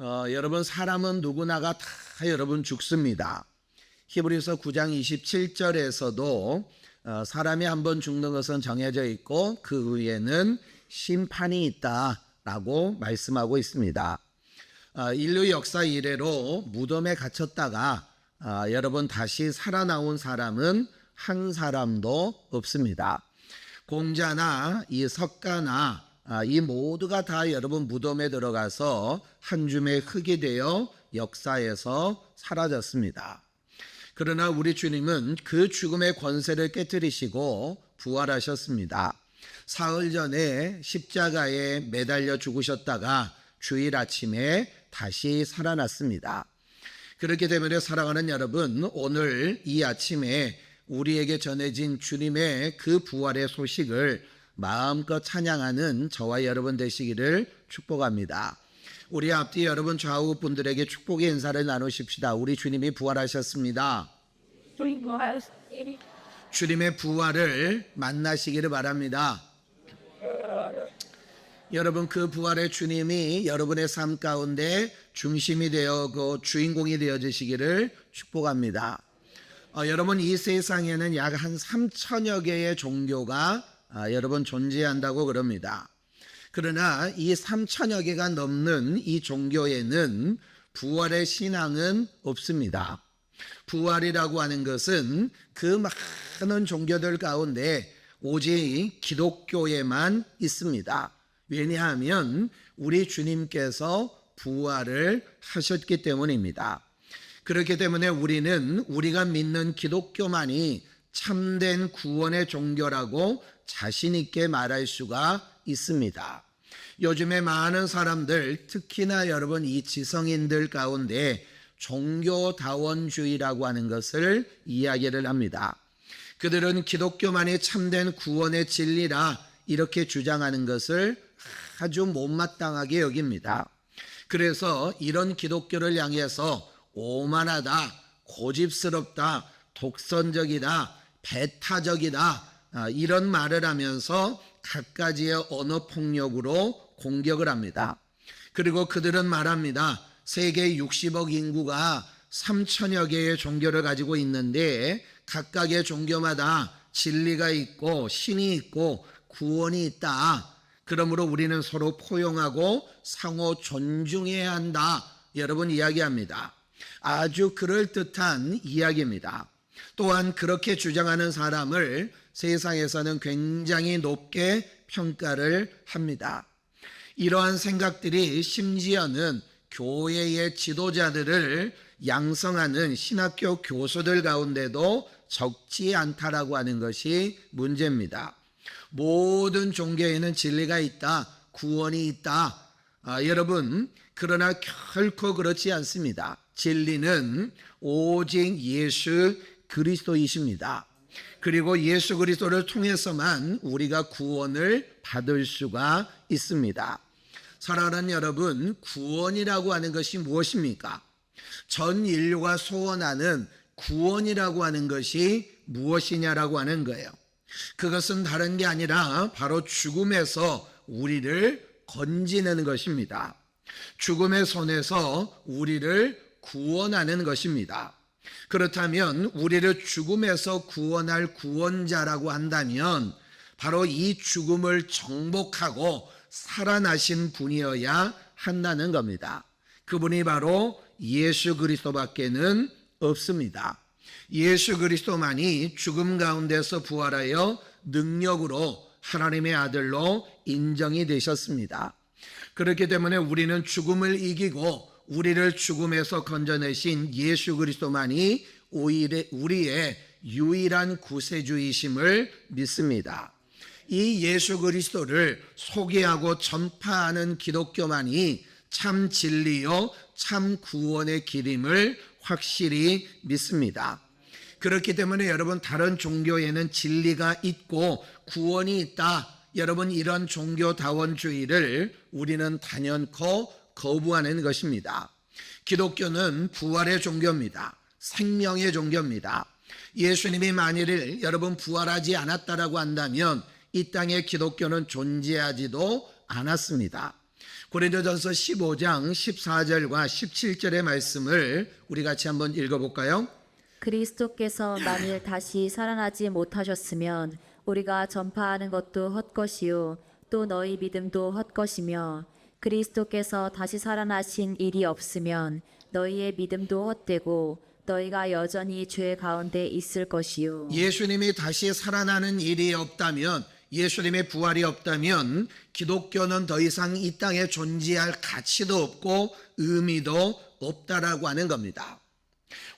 여러분 사람은 누구나가 다 여러분 죽습니다. 히브리서 9장 27절에서도 사람이 한번 죽는 것은 정해져 있고 그 후에는 심판이 있다라고 말씀하고 있습니다. 인류 역사 이래로 무덤에 갇혔다가 여러분 다시 살아나온 사람은 한 사람도 없습니다. 공자나 이 석가나 이 모두가 다 여러분 무덤에 들어가서 한 줌의 흙이 되어 역사에서 사라졌습니다. 그러나 우리 주님은 그 죽음의 권세를 깨뜨리시고 부활하셨습니다. 사흘 전에 십자가에 매달려 죽으셨다가 주일 아침에 다시 살아났습니다. 그렇기 때문에 사랑하는 여러분, 오늘 이 아침에 우리에게 전해진 주님의 그 부활의 소식을 마음껏 찬양하는 저와 여러분 되시기를 축복합니다. 우리 앞뒤 여러분 좌우 분들에게 축복의 인사를 나누십시다. 우리 주님이 부활하셨습니다. 주님의 부활을 만나시기를 바랍니다. 여러분, 그 부활의 주님이 여러분의 삶 가운데 중심이 되어 그 주인공이 되어주시기를 축복합니다. 여러분, 이 세상에는 약 한 3천여 개의 종교가 여러분 존재한다고 그럽니다. 그러나 이 3천여 개가 넘는 이 종교에는 부활의 신앙은 없습니다. 부활이라고 하는 것은 그 많은 종교들 가운데 오직 기독교에만 있습니다. 왜냐하면 우리 주님께서 부활을 하셨기 때문입니다. 그렇기 때문에 우리는 우리가 믿는 기독교만이 참된 구원의 종교라고 자신 있게 말할 수가 있습니다. 요즘에 많은 사람들, 특히나 여러분 이 지성인들 가운데 종교다원주의라고 하는 것을 이야기를 합니다. 그들은 기독교만이 참된 구원의 진리라 이렇게 주장하는 것을 아주 못마땅하게 여깁니다. 그래서 이런 기독교를 향해서 오만하다, 고집스럽다, 독선적이다, 배타적이다 이런 말을 하면서 갖가지의 언어 폭력으로 공격을 합니다. 그리고 그들은 말합니다. 세계 60억 인구가 3천여 개의 종교를 가지고 있는데 각각의 종교마다 진리가 있고 신이 있고 구원이 있다. 그러므로 우리는 서로 포용하고 상호 존중해야 한다. 여러분 이야기합니다. 아주 그럴듯한 이야기입니다. 또한 그렇게 주장하는 사람을 세상에서는 굉장히 높게 평가를 합니다. 이러한 생각들이 심지어는 교회의 지도자들을 양성하는 신학교 교수들 가운데도 적지 않다라고 하는 것이 문제입니다. 모든 종교에는 진리가 있다, 구원이 있다. 여러분, 그러나 결코 그렇지 않습니다. 진리는 오직 예수 그리스도이십니다. 그리고 예수 그리스도를 통해서만 우리가 구원을 받을 수가 있습니다. 사랑하는 여러분, 구원이라고 하는 것이 무엇입니까? 전 인류가 소원하는 구원이라고 하는 것이 무엇이냐라고 하는 거예요. 그것은 다른 게 아니라 바로 죽음에서 우리를 건지는 것입니다. 죽음의 손에서 우리를 구원하는 것입니다. 그렇다면 우리를 죽음에서 구원할 구원자라고 한다면 바로 이 죽음을 정복하고 살아나신 분이어야 한다는 겁니다. 그분이 바로 예수 그리스도밖에는 없습니다. 예수 그리스도만이 죽음 가운데서 부활하여 능력으로 하나님의 아들로 인정이 되셨습니다. 그렇기 때문에 우리는 죽음을 이기고 우리를 죽음에서 건져내신 예수 그리스도만이 우리의 유일한 구세주이심을 믿습니다. 이 예수 그리스도를 소개하고 전파하는 기독교만이 참 진리요 참 구원의 길임을 확실히 믿습니다. 그렇기 때문에 여러분 다른 종교에는 진리가 있고 구원이 있다. 여러분 이런 종교다원주의를 우리는 단연코 거부하는 것입니다. 기독교는 부활의 종교입니다. 생명의 종교입니다. 예수님이 만일 여러분 부활하지 않았다라고 한다면 이 땅에 기독교는 존재하지도 않았습니다. 고린도전서 15장 14절과 17절의 말씀을 우리 같이 한번 읽어볼까요? 그리스도께서 만일 다시 살아나지 못하셨으면 우리가 전파하는 것도 헛것이요 또 너희 믿음도 헛것이며 그리스도께서 다시 살아나신 일이 없으면 너희의 믿음도 헛되고 너희가 여전히 죄 가운데 있을 것이요. 예수님이 다시 살아나는 일이 없다면, 예수님의 부활이 없다면 기독교는 더 이상 이 땅에 존재할 가치도 없고 의미도 없다라고 하는 겁니다.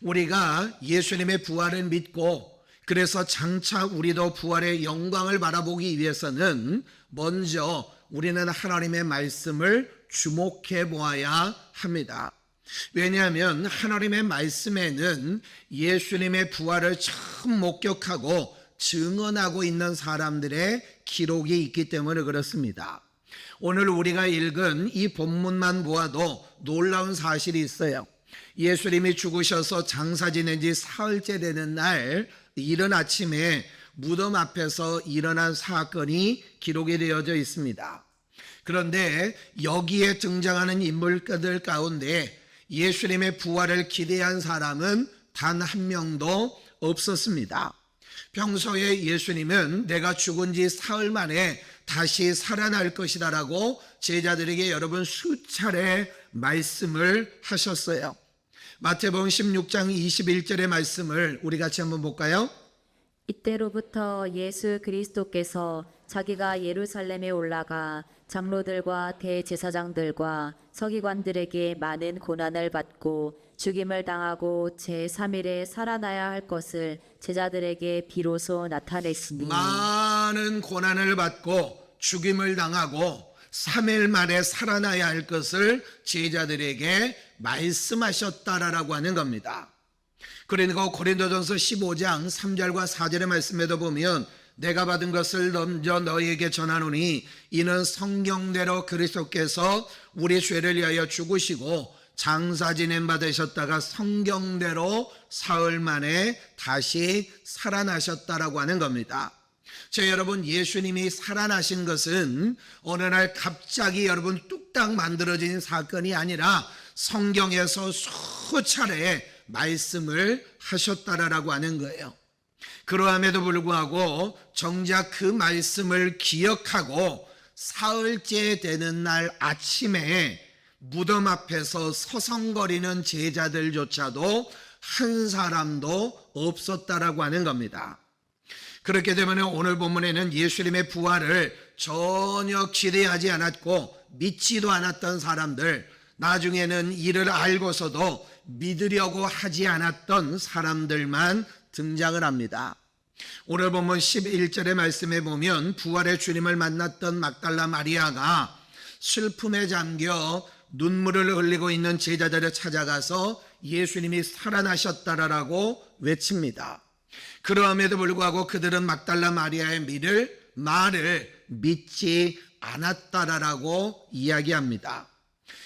우리가 예수님의 부활을 믿고 그래서 장차 우리도 부활의 영광을 바라보기 위해서는 먼저 우리는 하나님의 말씀을 주목해 보아야 합니다. 왜냐하면 하나님의 말씀에는 예수님의 부활을 처음 목격하고 증언하고 있는 사람들의 기록이 있기 때문에 그렇습니다. 오늘 우리가 읽은 이 본문만 보아도 놀라운 사실이 있어요. 예수님이 죽으셔서 장사 지낸 지 사흘째 되는 날 이른 아침에 무덤 앞에서 일어난 사건이 기록이 되어져 있습니다. 그런데 여기에 등장하는 인물들 가운데 예수님의 부활을 기대한 사람은 단 한 명도 없었습니다. 평소에 예수님은 내가 죽은 지 사흘 만에 다시 살아날 것이다 라고 제자들에게 여러 번 수차례 말씀을 하셨어요. 마태복음 16장 21절의 말씀을 우리 같이 한번 볼까요? 이때로부터 예수 그리스도께서 자기가 예루살렘에 올라가 장로들과 대제사장들과 서기관들에게 많은 고난을 받고 죽임을 당하고 제3일에 살아나야 할 것을 제자들에게 비로소 나타냈으니 많은 고난을 받고 죽임을 당하고 3일 만에 살아나야 할 것을 제자들에게 말씀하셨다라고 하는 겁니다. 그러니까 고린도전서 15장 3절과 4절의 말씀에도 보면 내가 받은 것을 먼저 너희에게 전하노니 이는 성경대로 그리스도께서 우리 죄를 위하여 죽으시고 장사 지냄 받으셨다가 성경대로 사흘 만에 다시 살아나셨다라고 하는 겁니다. 여러분, 예수님이 살아나신 것은 어느 날 갑자기 여러분 뚝딱 만들어진 사건이 아니라 성경에서 수차례 말씀을 하셨다라고 하는 거예요. 그러함에도 불구하고 정작 그 말씀을 기억하고 사흘째 되는 날 아침에 무덤 앞에서 서성거리는 제자들조차도 한 사람도 없었다라고 하는 겁니다. 그렇기 때문에 오늘 본문에는 예수님의 부활을 전혀 기대하지 않았고 믿지도 않았던 사람들, 나중에는 이를 알고서도 믿으려고 하지 않았던 사람들만 등장을 합니다. 오늘 본문 11절의 말씀에 보면 부활의 주님을 만났던 막달라 마리아가 슬픔에 잠겨 눈물을 흘리고 있는 제자들을 찾아가서 예수님이 살아나셨다라고 외칩니다. 그러함에도 불구하고 그들은 막달라 마리아의 말을 믿지 않았다라고 이야기합니다.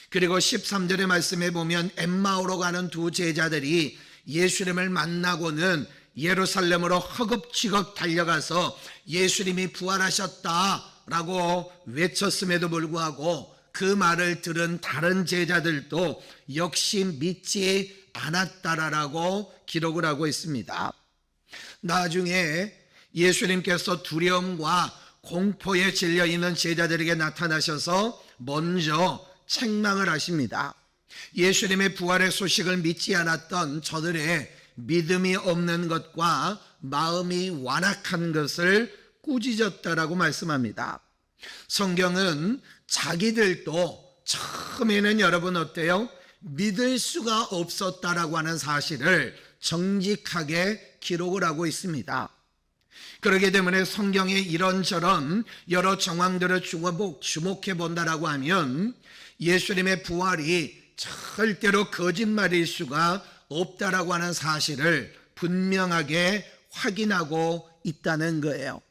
그리고 13절의 말씀에 보면 엠마오로 가는 두 제자들이 예수님을 만나고는 예루살렘으로 허겁지겁 달려가서 예수님이 부활하셨다라고 외쳤음에도 불구하고 그 말을 들은 다른 제자들도 역시 믿지 않았다라고 기록을 하고 있습니다. 나중에 예수님께서 두려움과 공포에 질려 있는 제자들에게 나타나셔서 먼저 책망을 하십니다. 예수님의 부활의 소식을 믿지 않았던 저들의 믿음이 없는 것과 마음이 완악한 것을 꾸짖었다라고 말씀합니다. 성경은 자기들도 처음에는 여러분 어때요? 믿을 수가 없었다라고 하는 사실을 정직하게 기록을 하고 있습니다. 그렇기 때문에 성경에 이런저런 여러 정황들을 주목해 본다라고 하면 예수님의 부활이 절대로 거짓말일 수가 없다라고 하는 사실을 분명하게 확인하고 있다는 거예요.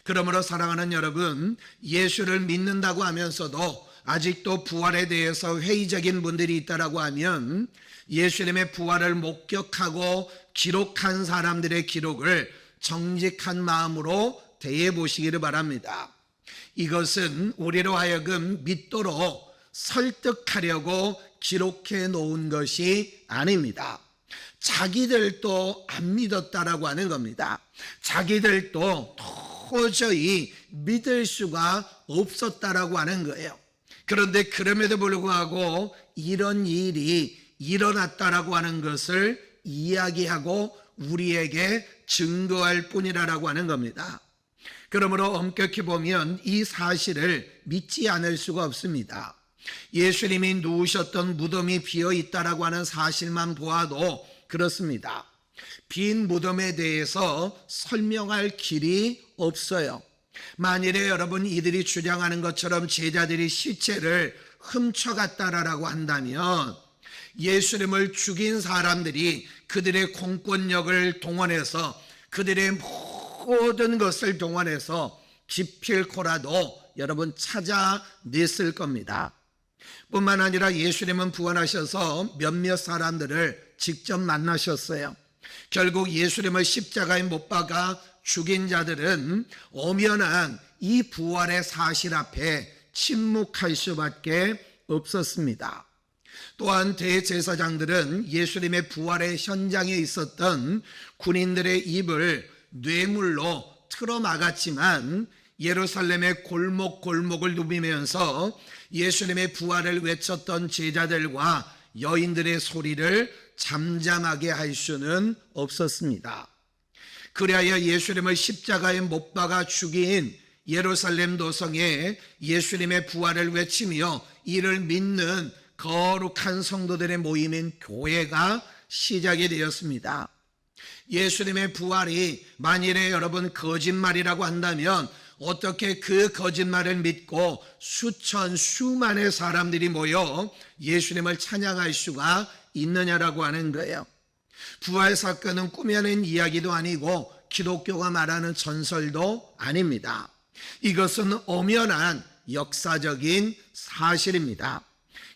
그러므로 사랑하는 여러분, 예수를 믿는다고 하면서도 아직도 부활에 대해서 회의적인 분들이 있다라고 하면 예수님의 부활을 목격하고 기록한 사람들의 기록을 정직한 마음으로 대해 보시기를 바랍니다. 이것은 우리로 하여금 믿도록 설득하려고 기록해 놓은 것이 아닙니다. 자기들도 안 믿었다라고 하는 겁니다. 자기들도 도저히 믿을 수가 없었다라고 하는 거예요. 그런데 그럼에도 불구하고 이런 일이 일어났다라고 하는 것을 이야기하고 우리에게 증거할 뿐이라고 하는 겁니다. 그러므로 엄격히 보면 이 사실을 믿지 않을 수가 없습니다. 예수님이 누우셨던 무덤이 비어 있다라고 하는 사실만 보아도 그렇습니다. 빈 무덤에 대해서 설명할 길이 없어요. 만일에 여러분 이들이 주장하는 것처럼 제자들이 시체를 훔쳐갔다라고 한다면 예수님을 죽인 사람들이 그들의 공권력을 동원해서 그들의 모든 것을 동원해서 기필코라도 여러분 찾아냈을 겁니다. 뿐만 아니라 예수님은 부활하셔서 몇몇 사람들을 직접 만나셨어요. 결국 예수님을 십자가에 못 박아 죽인 자들은 엄연한 이 부활의 사실 앞에 침묵할 수밖에 없었습니다. 또한 대제사장들은 예수님의 부활의 현장에 있었던 군인들의 입을 뇌물로 틀어막았지만 예루살렘의 골목골목을 누비면서 예수님의 부활을 외쳤던 제자들과 여인들의 소리를 잠잠하게 할 수는 없었습니다. 그리하여 예수님을 십자가에 못 박아 죽인 예루살렘 도성에 예수님의 부활을 외치며 이를 믿는 거룩한 성도들의 모임인 교회가 시작이 되었습니다. 예수님의 부활이 만일에 여러분 거짓말이라고 한다면 어떻게 그 거짓말을 믿고 수만의 사람들이 모여 예수님을 찬양할 수가 있느냐라고 하는 거예요. 부활 사건은 꾸며낸 이야기도 아니고 기독교가 말하는 전설도 아닙니다. 이것은 엄연한 역사적인 사실입니다.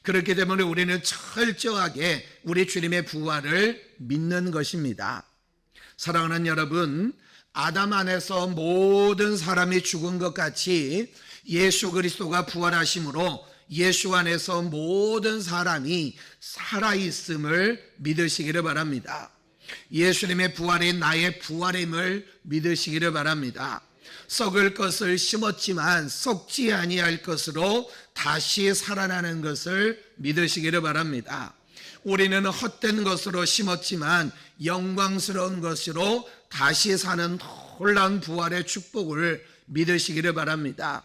그렇기 때문에 우리는 철저하게 우리 주님의 부활을 믿는 것입니다. 사랑하는 여러분, 아담 안에서 모든 사람이 죽은 것 같이 예수 그리스도가 부활하심으로 예수 안에서 모든 사람이 살아있음을 믿으시기를 바랍니다. 예수님의 부활이 나의 부활임을 믿으시기를 바랍니다. 썩을 것을 심었지만 썩지 아니할 것으로 다시 살아나는 것을 믿으시기를 바랍니다. 우리는 헛된 것으로 심었지만 영광스러운 것으로 다시 사는 놀라운 부활의 축복을 믿으시기를 바랍니다.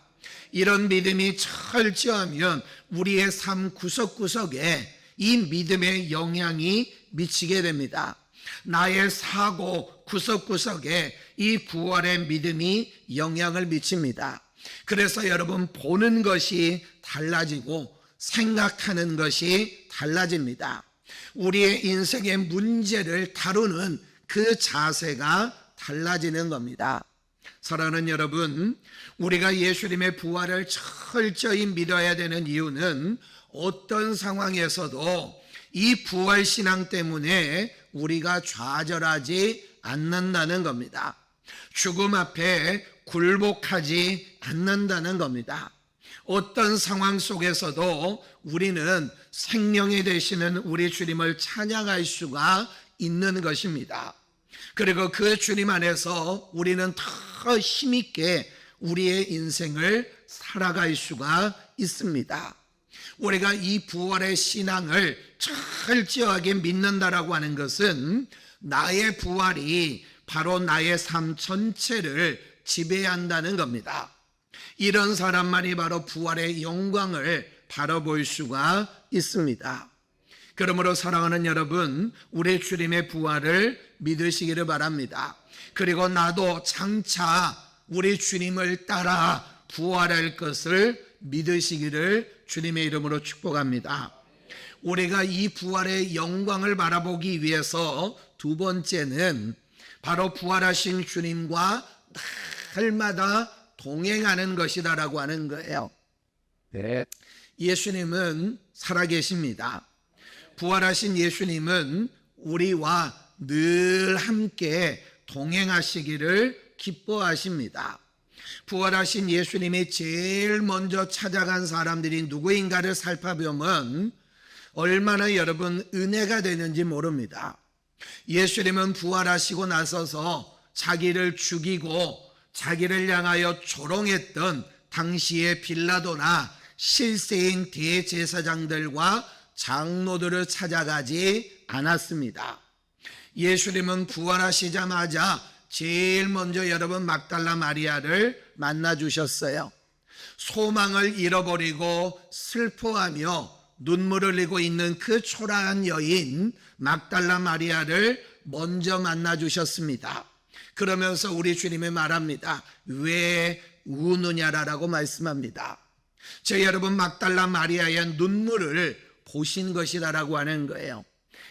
이런 믿음이 철저하면 우리의 삶 구석구석에 이 믿음의 영향이 미치게 됩니다. 나의 사고 구석구석에 이 부활의 믿음이 영향을 미칩니다. 그래서 여러분 보는 것이 달라지고 생각하는 것이 달라집니다. 우리의 인생의 문제를 다루는 그 자세가 달라지는 겁니다. 사랑하는 여러분, 우리가 예수님의 부활을 철저히 믿어야 되는 이유는 어떤 상황에서도 이 부활 신앙 때문에 우리가 좌절하지 않는다는 겁니다. 죽음 앞에 굴복하지 않는다는 겁니다. 어떤 상황 속에서도 우리는 생명이 되시는 우리 주님을 찬양할 수가 있는 것입니다. 그리고 그 주님 안에서 우리는 더 힘있게 우리의 인생을 살아갈 수가 있습니다. 우리가 이 부활의 신앙을 철저하게 믿는다라고 하는 것은 나의 부활이 바로 나의 삶 전체를 지배한다는 겁니다. 이런 사람만이 바로 부활의 영광을 바라볼 수가 있습니다. 그러므로 사랑하는 여러분, 우리 주님의 부활을 믿으시기를 바랍니다. 그리고 나도 장차 우리 주님을 따라 부활할 것을 믿으시기를 주님의 이름으로 축복합니다. 우리가 이 부활의 영광을 바라보기 위해서 두 번째는 바로 부활하신 주님과 날마다 동행하는 것이다라고 하는 거예요. 네. 예수님은 살아계십니다. 부활하신 예수님은 우리와 늘 함께 동행하시기를 기뻐하십니다. 부활하신 예수님이 제일 먼저 찾아간 사람들이 누구인가를 살펴보면 얼마나 여러분 은혜가 되는지 모릅니다. 예수님은 부활하시고 나서서 자기를 죽이고 자기를 향하여 조롱했던 당시의 빌라도나 실세인 대제사장들과 장로들을 찾아가지 않았습니다. 예수님은 부활하시자마자 제일 먼저 여러분 막달라 마리아를 만나 주셨어요. 소망을 잃어버리고 슬퍼하며 눈물을 흘리고 있는 그 초라한 여인 막달라 마리아를 먼저 만나 주셨습니다. 그러면서 우리 주님이 말합니다. 왜 우느냐라고 말씀합니다. 저 여러분 막달라 마리아의 눈물을 보신 것이다라고 하는 거예요.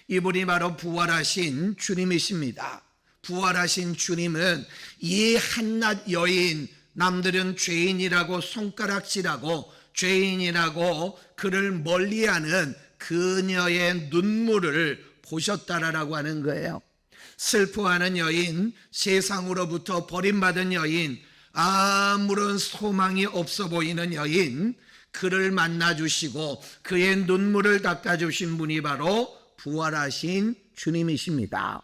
이분이 바로 부활하신 주님이십니다. 부활하신 주님은 이 한낱 여인, 남들은 죄인이라고 손가락질하고 죄인이라고 그를 멀리하는 그녀의 눈물을 보셨다라고 하는 거예요. 슬퍼하는 여인, 세상으로부터 버림받은 여인, 아무런 소망이 없어 보이는 여인, 그를 만나주시고 그의 눈물을 닦아주신 분이 바로 부활하신 주님이십니다.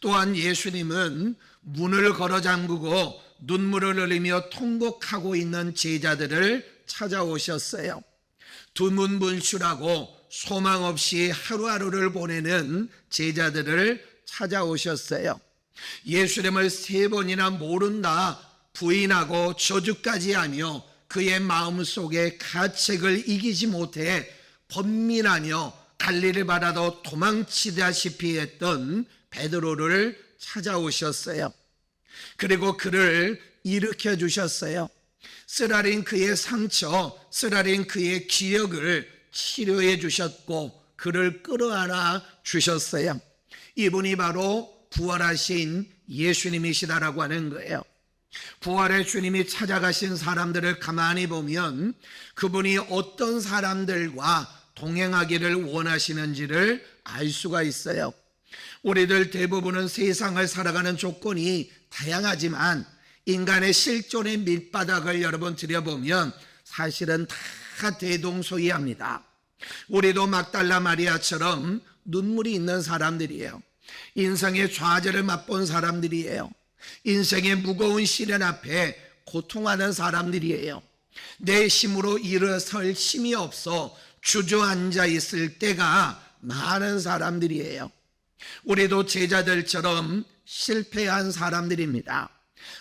또한 예수님은 문을 걸어 잠그고 눈물을 흘리며 통곡하고 있는 제자들을 찾아오셨어요. 두문불출하고 소망 없이 하루하루를 보내는 제자들을 찾아오셨어요. 예수님을 3번이나 모른다 부인하고 저주까지 하며 그의 마음속에 가책을 이기지 못해 번민하며 갈릴리 바다도 도망치다시피 했던 베드로를 찾아오셨어요. 그리고 그를 일으켜 주셨어요. 쓰라린 그의 상처, 쓰라린 그의 기억을 치료해 주셨고 그를 끌어안아 주셨어요. 이분이 바로 부활하신 예수님이시다라고 하는 거예요. 부활의 주님이 찾아가신 사람들을 가만히 보면 그분이 어떤 사람들과 동행하기를 원하시는지를 알 수가 있어요. 우리들 대부분은 세상을 살아가는 조건이 다양하지만 인간의 실존의 밑바닥을 여러분 들여보면 사실은 다 대동소이합니다. 우리도 막달라 마리아처럼 눈물이 있는 사람들이에요. 인생의 좌절을 맛본 사람들이에요. 인생의 무거운 시련 앞에 고통하는 사람들이에요. 내 힘으로 일어설 힘이 없어 주저앉아 있을 때가 많은 사람들이에요. 우리도 제자들처럼 실패한 사람들입니다.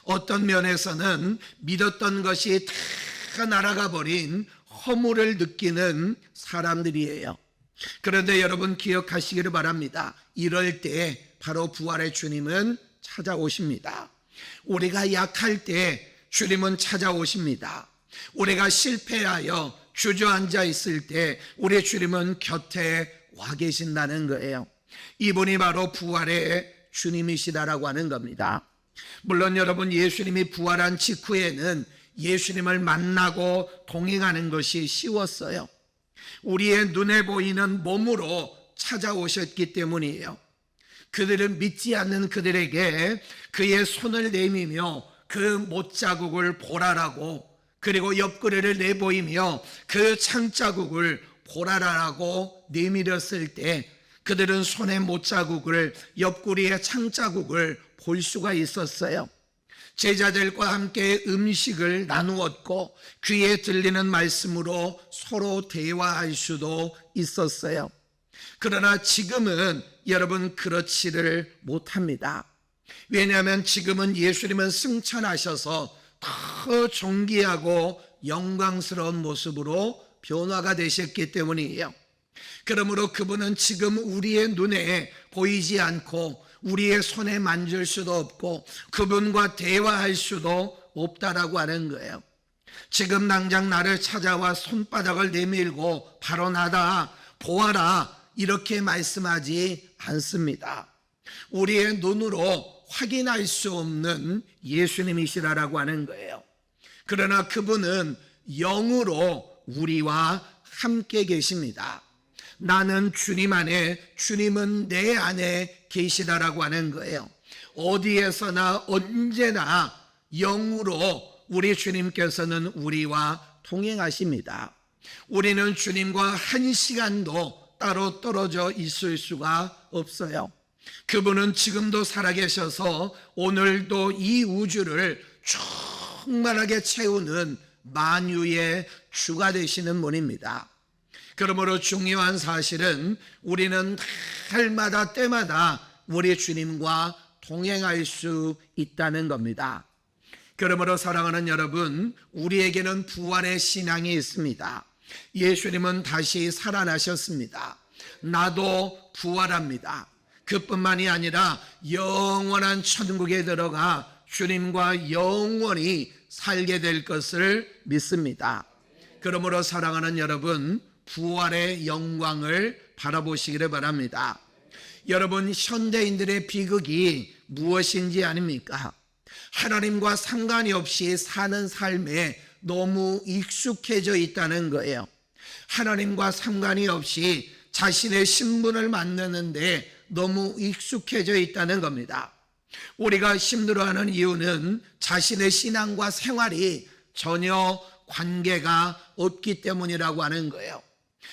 어떤 면에서는 믿었던 것이 다 날아가 버린 허물을 느끼는 사람들이에요. 그런데 여러분 기억하시기를 바랍니다. 이럴 때 바로 부활의 주님은 찾아오십니다. 우리가 약할 때 주님은 찾아오십니다. 우리가 실패하여 주저앉아 있을 때 우리 주님은 곁에 와 계신다는 거예요. 이분이 바로 부활의 주님이시다라고 하는 겁니다. 물론 여러분 예수님이 부활한 직후에는 예수님을 만나고 동행하는 것이 쉬웠어요. 우리의 눈에 보이는 몸으로 찾아오셨기 때문이에요. 그들은 믿지 않는 그들에게 그의 손을 내밀며 그 못자국을 보라라고, 그리고 옆구리를 내보이며 그 창자국을 보라라고 내밀었을 때 그들은 손의 못자국을, 옆구리의 창자국을 볼 수가 있었어요. 제자들과 함께 음식을 나누었고 귀에 들리는 말씀으로 서로 대화할 수도 있었어요. 그러나 지금은 여러분 그렇지를 못합니다. 왜냐하면 지금은 예수님은 승천하셔서 더 존귀하고 영광스러운 모습으로 변화가 되셨기 때문이에요. 그러므로 그분은 지금 우리의 눈에 보이지 않고 우리의 손에 만질 수도 없고 그분과 대화할 수도 없다라고 하는 거예요. 지금 당장 나를 찾아와 손바닥을 내밀고 바로 나다 보아라 이렇게 말씀하지 않습니다. 우리의 눈으로 확인할 수 없는 예수님이시라고 하는 거예요. 그러나 그분은 영으로 우리와 함께 계십니다. 나는 주님 안에, 주님은 내 안에 계시다라고 하는 거예요. 어디에서나 언제나 영으로 우리 주님께서는 우리와 동행하십니다. 우리는 주님과 한 시간도 따로 떨어져 있을 수가 없어요. 그분은 지금도 살아계셔서 오늘도 이 우주를 충만하게 채우는 만유의 주가 되시는 분입니다. 그러므로 중요한 사실은 우리는 날마다 때마다 우리 주님과 동행할 수 있다는 겁니다. 그러므로 사랑하는 여러분, 우리에게는 부활의 신앙이 있습니다. 예수님은 다시 살아나셨습니다. 나도 부활합니다. 그뿐만이 아니라 영원한 천국에 들어가 주님과 영원히 살게 될 것을 믿습니다. 그러므로 사랑하는 여러분, 부활의 영광을 바라보시기를 바랍니다. 여러분, 현대인들의 비극이 무엇인지 아닙니까? 하나님과 상관이 없이 사는 삶에 너무 익숙해져 있다는 거예요. 하나님과 상관이 없이 자신의 신분을 만드는데 너무 익숙해져 있다는 겁니다. 우리가 힘들어하는 이유는 자신의 신앙과 생활이 전혀 관계가 없기 때문이라고 하는 거예요.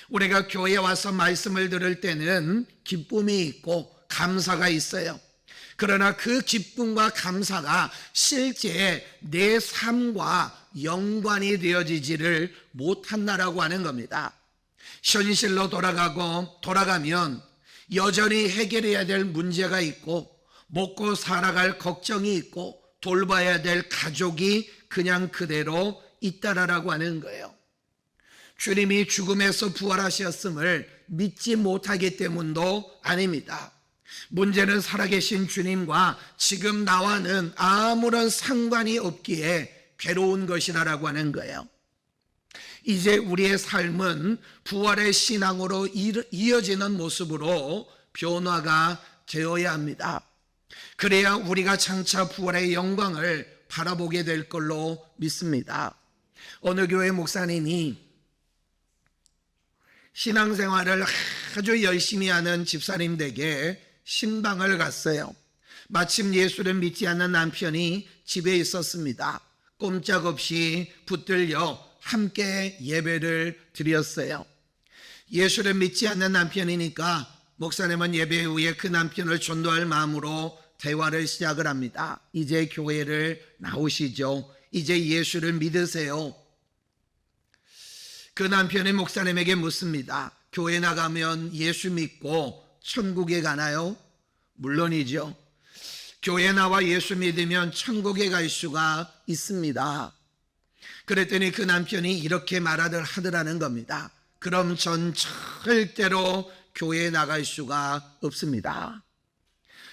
우리가 교회에 와서 말씀을 들을 때는 기쁨이 있고 감사가 있어요. 그러나 그 기쁨과 감사가 실제 내 삶과 연관이 되어지지를 못한다라고 하는 겁니다. 현실로 돌아가면 여전히 해결해야 될 문제가 있고 먹고 살아갈 걱정이 있고 돌봐야 될 가족이 그냥 그대로 있다라고 하는 거예요. 주님이 죽음에서 부활하셨음을 믿지 못하기 때문도 아닙니다. 문제는 살아계신 주님과 지금 나와는 아무런 상관이 없기에 괴로운 것이라고 하는 거예요. 이제 우리의 삶은 부활의 신앙으로 이어지는 모습으로 변화가 되어야 합니다. 그래야 우리가 장차 부활의 영광을 바라보게 될 걸로 믿습니다. 어느 교회 목사님이 신앙생활을 아주 열심히 하는 집사님 댁에 신방을 갔어요. 마침 예수를 믿지 않는 남편이 집에 있었습니다. 꼼짝없이 붙들려 함께 예배를 드렸어요. 예수를 믿지 않는 남편이니까 목사님은 예배 후에 그 남편을 전도할 마음으로 대화를 시작을 합니다. 이제 교회를 나오시죠. 이제 예수를 믿으세요. 그 남편이 목사님에게 묻습니다. 교회 나가면 예수 믿고 천국에 가나요? 물론이죠. 교회 나와 예수 믿으면 천국에 갈 수가 있습니다. 그랬더니 그 남편이 이렇게 하더라는 겁니다. 그럼 전 절대로 교회에 나갈 수가 없습니다.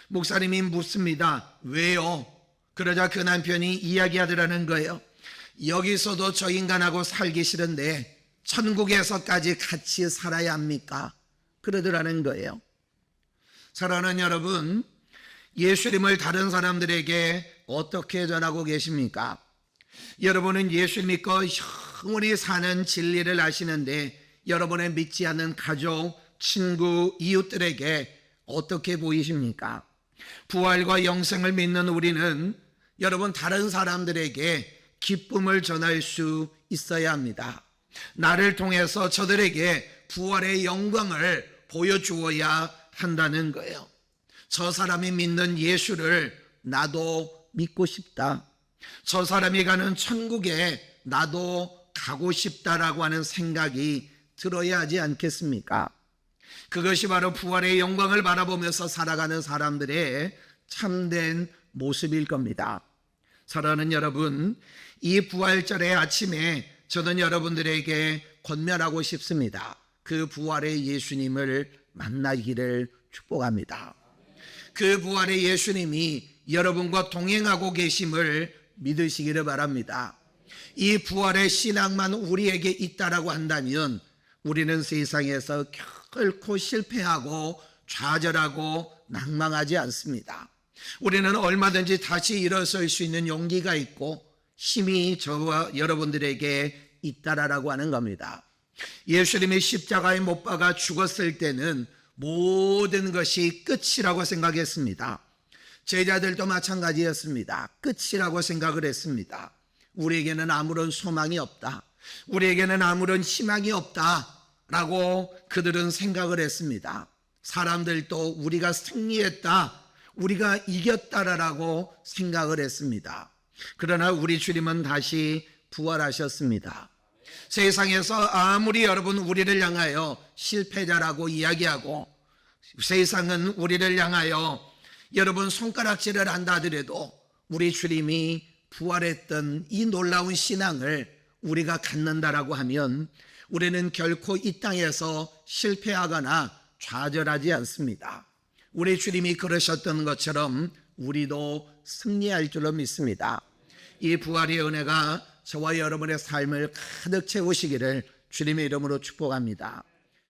목사님이 묻습니다. 왜요? 그러자 그 남편이 이야기하더라는 거예요. 여기서도 저 인간하고 살기 싫은데 천국에서까지 같이 살아야 합니까? 그러더라는 거예요. 사랑하는 여러분, 예수님을 다른 사람들에게 어떻게 전하고 계십니까? 여러분은 예수 믿고 영원히 사는 진리를 아시는데 여러분의 믿지 않는 가족, 친구, 이웃들에게 어떻게 보이십니까? 부활과 영생을 믿는 우리는 여러분 다른 사람들에게 기쁨을 전할 수 있어야 합니다. 나를 통해서 저들에게 부활의 영광을 보여주어야 한다는 거예요. 저 사람이 믿는 예수를 나도 믿고 싶다. 저 사람이 가는 천국에 나도 가고 싶다라고 하는 생각이 들어야 하지 않겠습니까? 그것이 바로 부활의 영광을 바라보면서 살아가는 사람들의 참된 모습일 겁니다. 사랑하는 여러분, 이 부활절의 아침에 저는 여러분들에게 권면하고 싶습니다. 그 부활의 예수님을 만나기를 축복합니다. 그 부활의 예수님이 여러분과 동행하고 계심을 믿으시기를 바랍니다. 이 부활의 신앙만 우리에게 있다라고 한다면 우리는 세상에서 결코 실패하고 좌절하고 낭망하지 않습니다. 우리는 얼마든지 다시 일어설 수 있는 용기가 있고 힘이 저와 여러분들에게 있다라고 하는 겁니다. 예수님이 십자가에 못 박아 죽었을 때는 모든 것이 끝이라고 생각했습니다. 제자들도 마찬가지였습니다. 끝이라고 생각을 했습니다. 우리에게는 아무런 소망이 없다. 우리에게는 아무런 희망이 없다라고 그들은 생각을 했습니다. 사람들도 우리가 승리했다, 우리가 이겼다라고 생각을 했습니다. 그러나 우리 주님은 다시 부활하셨습니다. 세상에서 아무리 여러분 우리를 향하여 실패자라고 이야기하고 세상은 우리를 향하여 여러분 손가락질을 한다 하더라도 우리 주님이 부활했던 이 놀라운 신앙을 우리가 갖는다라고 하면 우리는 결코 이 땅에서 실패하거나 좌절하지 않습니다. 우리 주님이 그러셨던 것처럼 우리도 승리할 줄로 믿습니다. 이 부활의 은혜가 저와 여러분의 삶을 가득 채우시기를 주님의 이름으로 축복합니다.